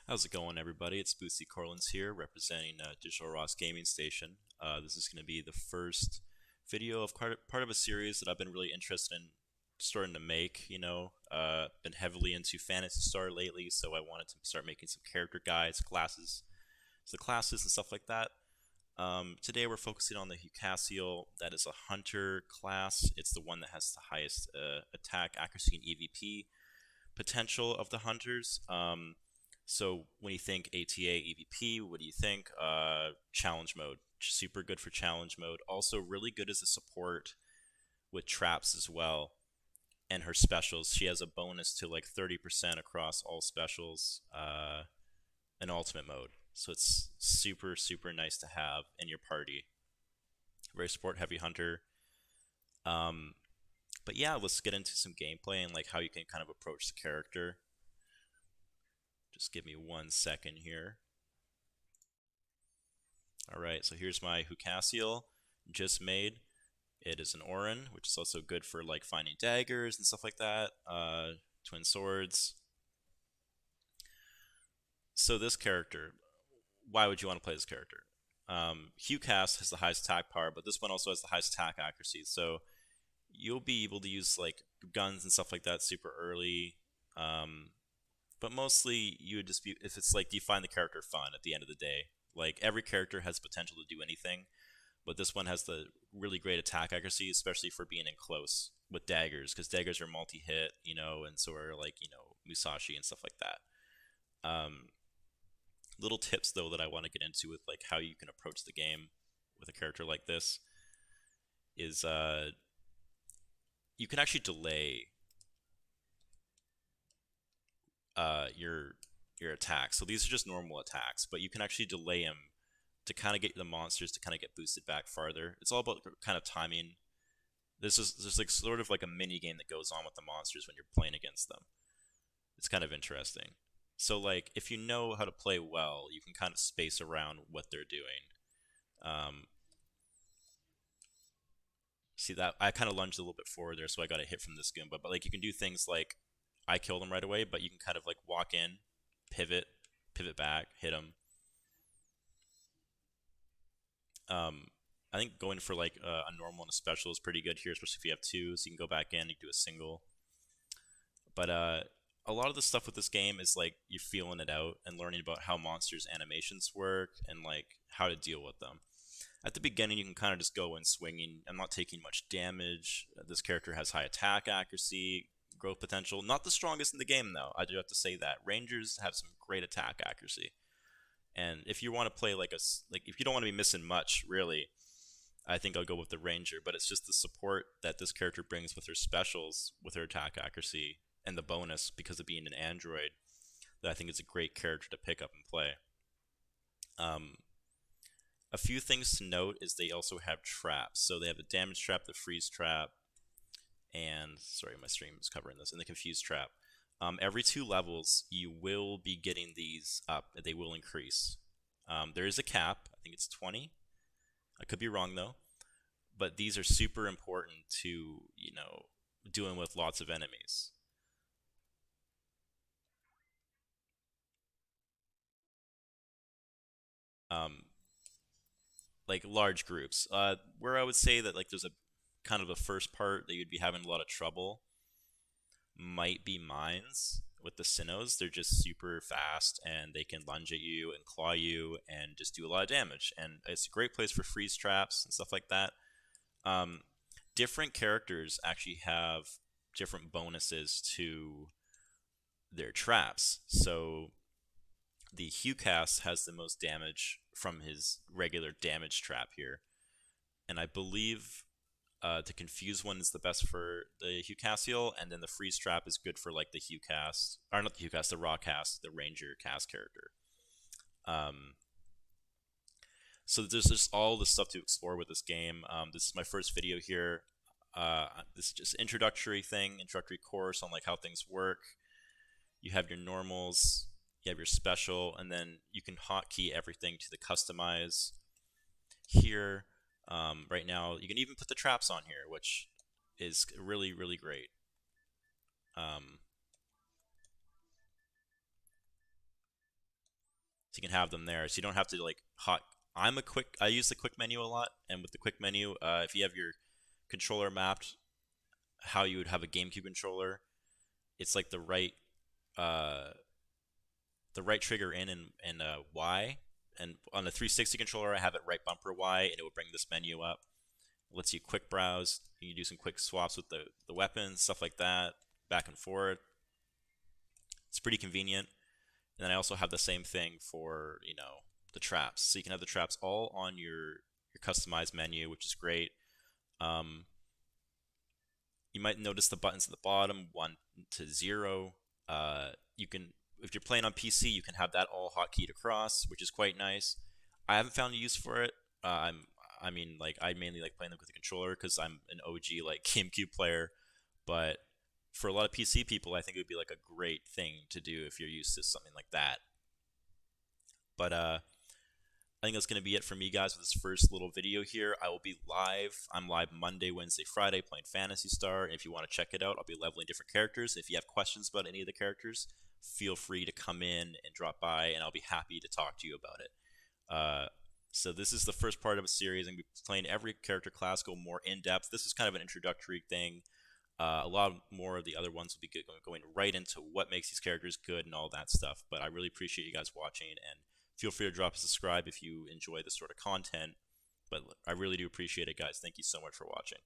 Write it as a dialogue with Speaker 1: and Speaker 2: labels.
Speaker 1: How's it going, everybody? It's Bootsy Corlins here, representing Digital Ross Gaming Station. This is going to be the first video of part of a series that I've been really interested in starting to make. Been heavily into Phantasy Star lately, so I wanted to start making some character guides, classes and stuff like that. Today we're focusing on the Hucaseal. That is a hunter class. It's the one that has the highest attack, accuracy, and EVP potential of the hunters. So when you think ATA, EVP, what do you think? Challenge mode, super good for challenge mode. Also really good as a support with traps as well. And her specials, she has a bonus to like 30% across all specials in ultimate mode. So it's super, super nice to have in your party. Very support heavy hunter. Um, but yeah, let's get into some gameplay and like how you can kind of approach the character. Just give me 1 second here. Alright, so here's my Hucaseal just made. It is an Orin, which is also good for like finding daggers and stuff like that. Twin swords. So this character, why would you want to play this character? Hucas has the highest attack power, but this one also has the highest attack accuracy. So you'll be able to use like guns and stuff like that super early. But mostly you would just be if it's like, do you find the character fun at the end of the day? Like every character has potential to do anything, but this one has the really great attack accuracy, especially for being in close with daggers, because daggers are multi-hit, and so are like Musashi and stuff like that. Little tips though that I want to get into with like how you can approach the game with a character like this is you can actually delay your attacks. So these are just normal attacks, but you can actually delay them to kind of get the monsters to kind of get boosted back farther. It's all about kind of timing. This is just like sort of like a mini game that goes on with the monsters when you're playing against them. It's kind of interesting. So like if you know how to play well, you can kind of space around what they're doing. Um, See that I kind of lunged a little bit forward there, so I got a hit from this Goomba. But like you can do things like I killed him right away, but you can kind of like walk in, pivot, pivot back, hit him. Um, I think going for like a normal and a special is pretty good here, especially if you have two, so you can go back in, you can do a single. But a lot of the stuff with this game is like you're feeling it out and learning about how monsters' animations work and like how to deal with them. At the beginning, you can kind of just go in swinging. I'm not taking much damage. This character has high attack accuracy, growth potential. Not the strongest in the game, though. I do have to say that. Rangers have some great attack accuracy. And if you want to play like if you don't want to be missing much, really, I think I'll go with the Ranger. But it's just the support that this character brings with her specials, with her attack accuracy, and the bonus because of being an android, that I think is a great character to pick up and play. Um, a few things to note is they also have traps. So they have the damage trap, the freeze trap, and sorry, my stream is covering this, and the confuse trap. Every 2 levels, you will be getting these up. They will increase. There is a cap. I think it's 20. I could be wrong though. But these are super important to doing with lots of enemies. Um, like large groups. Where I would say that like there's a kind of a first part that you'd be having a lot of trouble might be mines with the Sinnohs. They're just super fast and they can lunge at you and claw you and just do a lot of damage. And it's a great place for freeze traps and stuff like that. Um, Different characters actually have different bonuses to their traps. So the Hucas has the most damage from his regular damage trap here. And I believe to confuse one is the best for the Hucaseal, and then the freeze trap is good for like the Hucast, or not the Hucast, the Rawcast, the Ranger cast character. Um, so there's just all this stuff to explore with this game. This is my first video here. This is just introductory course on like how things work. You have your normals, you have your special, and then you can hotkey everything to the customize here. Right now, you can even put the traps on here, which is really, really great. Um, So you can have them there. So you don't have to like hot. I use the quick menu a lot, and with the quick menu, if you have your controller mapped how you would have a GameCube controller, it's like uh, the right trigger in and Y. And on the 360 controller, I have it right bumper Y, and it will bring this menu up. It lets you quick browse. You can do some quick swaps with the weapons, stuff like that, back and forth. It's pretty convenient. And then I also have the same thing for, the traps. So you can have the traps all on your customized menu, which is great. Um, you might notice the buttons at the bottom, 1 to 0. You can, if you're playing on PC, you can have that all hotkeyed across, which is quite nice. I haven't found a use for it. I mean, like I mainly like playing them with a controller because I'm an OG like GameCube player. But for a lot of PC people, I think it would be like a great thing to do if you're used to something like that. But I think that's going to be it for me, guys, with this first little video here. I will be live. I'm live Monday, Wednesday, Friday playing Phantasy Star. And if you want to check it out, I'll be leveling different characters. If you have questions about any of the characters, feel free to come in and drop by, and I'll be happy to talk to you about it. So this is the first part of a series. I'm going to be playing every character class, go more in depth. This is kind of an introductory thing. A lot more of the other ones will be going right into what makes these characters good and all that stuff. But I really appreciate you guys watching, and feel free to drop a subscribe if you enjoy this sort of content. But I really do appreciate it, guys. Thank you so much for watching.